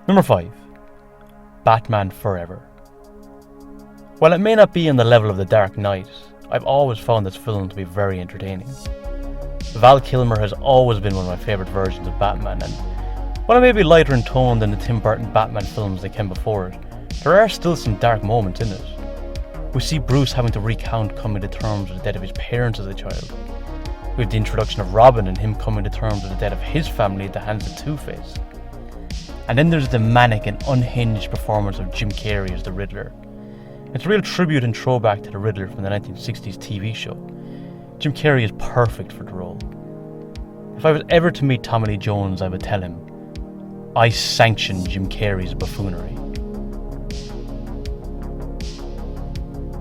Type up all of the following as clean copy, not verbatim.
Number 5. Batman Forever. While it may not be on the level of The Dark Knight, I've always found this film to be very entertaining. Val Kilmer has always been one of my favourite versions of Batman, and while it may be lighter in tone than the Tim Burton Batman films that came before it, there are still some dark moments in it. We see Bruce having to recount coming to terms with the death of his parents as a child. We have the introduction of Robin and him coming to terms with the death of his family at the hands of Two-Face. And then there's the manic and unhinged performance of Jim Carrey as the Riddler. It's a real tribute and throwback to the Riddler from the 1960s TV show. Jim Carrey is perfect for the role. If I was ever to meet Tommy Lee Jones, I would tell him, I sanction Jim Carrey's buffoonery.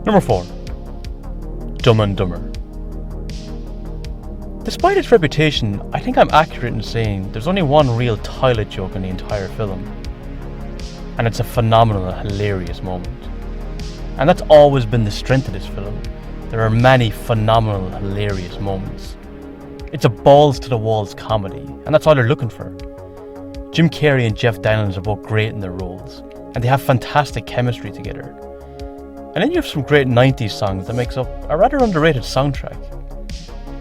Number 4. Dumb and Dumber. Despite its reputation, I think I'm accurate in saying there's only one real toilet joke in the entire film. And it's a phenomenal, hilarious moment. And that's always been the strength of this film. There are many phenomenal, hilarious moments. It's a balls-to-the-walls comedy, and that's all they're looking for. Jim Carrey and Jeff Daniels are both great in their roles, and they have fantastic chemistry together. And then you have some great 90s songs that makes up a rather underrated soundtrack.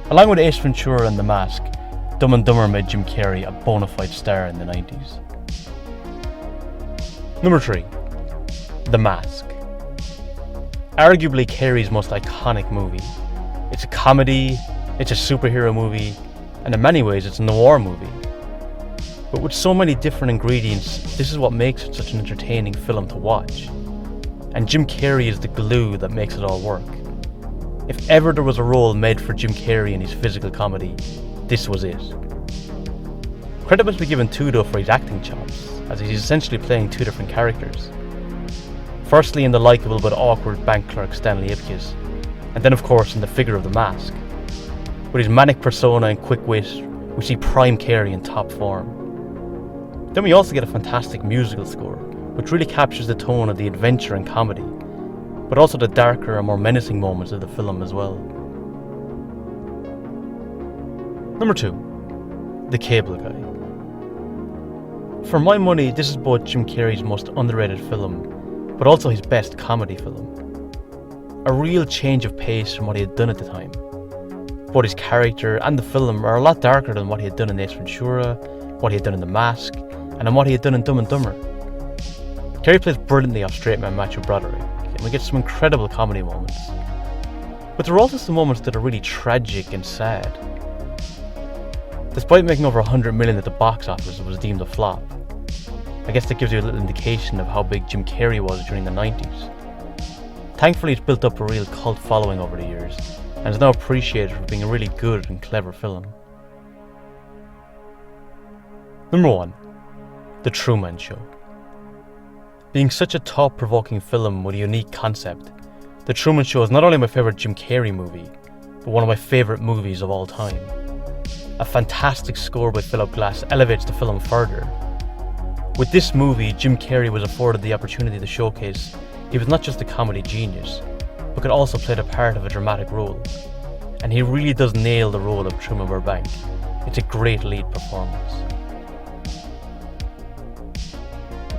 Along with Ace Ventura and The Mask, Dumb and Dumber made Jim Carrey a bona fide star in the 90s. Number 3. The Mask. Arguably Carrey's most iconic movie. It's a comedy, it's a superhero movie, and in many ways it's a noir movie. But with so many different ingredients, this is what makes it such an entertaining film to watch. And Jim Carrey is the glue that makes it all work. If ever there was a role made for Jim Carrey in his physical comedy, this was it. Credit must be given too though for his acting chops, as he's essentially playing two different characters. Firstly in the likeable but awkward bank clerk Stanley Ipkiss, and then of course in the figure of The Mask. With his manic persona and quick wit, we see prime Carrey in top form. Then we also get a fantastic musical score, which really captures the tone of the adventure and comedy, but also the darker and more menacing moments of the film as well. Number 2. The Cable Guy. For my money, this is both Jim Carrey's most underrated film, but also his best comedy film. A real change of pace from what he had done at the time. Both his character and the film are a lot darker than what he had done in Ace Ventura, what he had done in The Mask, and what he had done in Dumb and Dumber. Carrey plays brilliantly off straight man Matthew Broderick, and we get some incredible comedy moments. But there are also some moments that are really tragic and sad. Despite making over $100 million at the box office, it was deemed a flop. I guess that gives you a little indication of how big Jim Carrey was during the 90s. Thankfully, it's built up a real cult following over the years, and is now appreciated for being a really good and clever film. Number 1. The Truman Show. Being such a thought-provoking film with a unique concept, The Truman Show is not only my favourite Jim Carrey movie, but one of my favourite movies of all time. A fantastic score by Philip Glass elevates the film further. With this movie, Jim Carrey was afforded the opportunity to showcase he was not just a comedy genius, but could also play the part of a dramatic role. And he really does nail the role of Truman Burbank. It's a great lead performance.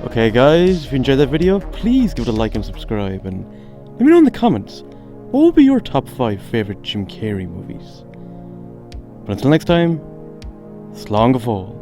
Okay guys, if you enjoyed that video, please give it a like and subscribe, and let me know in the comments, what will be your top 5 favourite Jim Carrey movies? But until next time, slán go fóill.